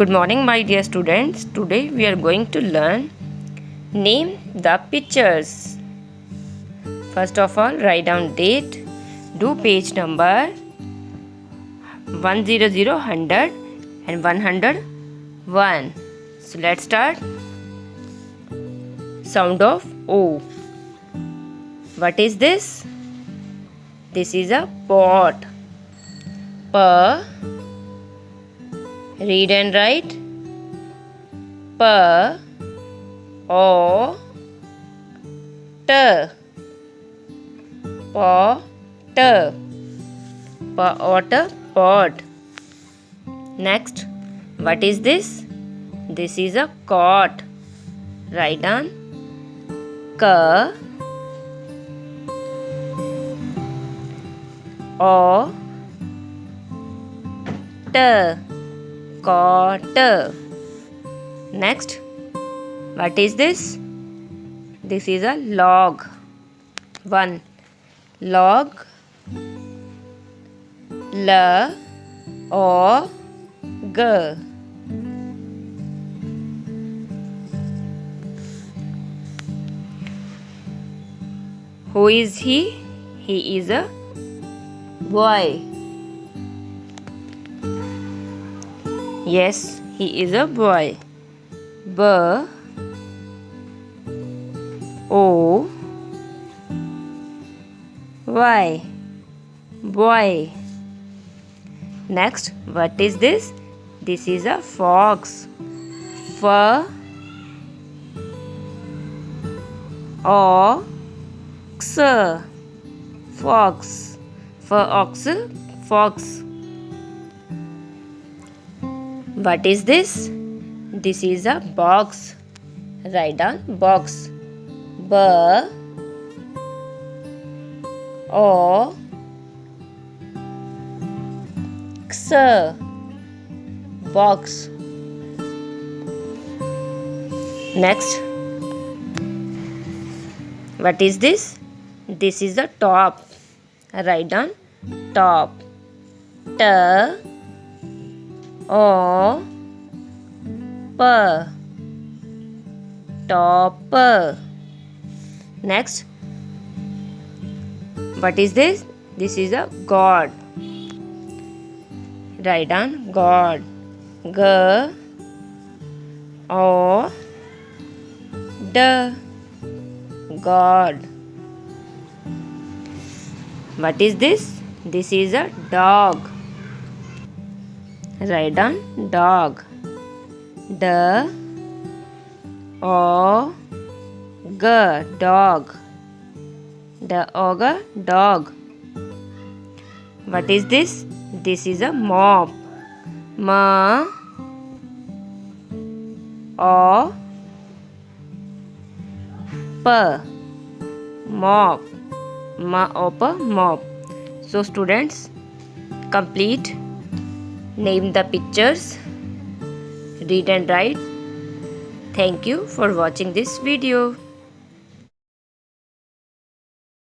Good morning, my dear students. Today we are going to learn name the pictures. First of all, write down date. Do page number 100, 100 and 101. So let's start. Sound of O. What is this? This is a pot. P. Read and write. P. O. T. Pot. Pot. Next, what is this? This is a cot. Write down. K. O. T. Cot. Next, what is this? This is a log. 1. Log. L. O. G. Who is he? He is a boy. Yes, he is a boy. B. O. Y. Boy. Next, what is this? This is a fox. F. O. X. Fox. Fox. Fox. What is this? This is a box. Write down box. B. O. X. Box. Next, what is this? This is the top. Write down top. T. O. P. Top. Next, what is this? This is a god. Write down god. G. O. D. God. What is this? This is a dog. Write down dog. D. O. G. Dog. Dog. What is this? This is a mop. M. O. P. Mop. Mop. So students, complete. Name the pictures. Read and write. Thank you for watching this video.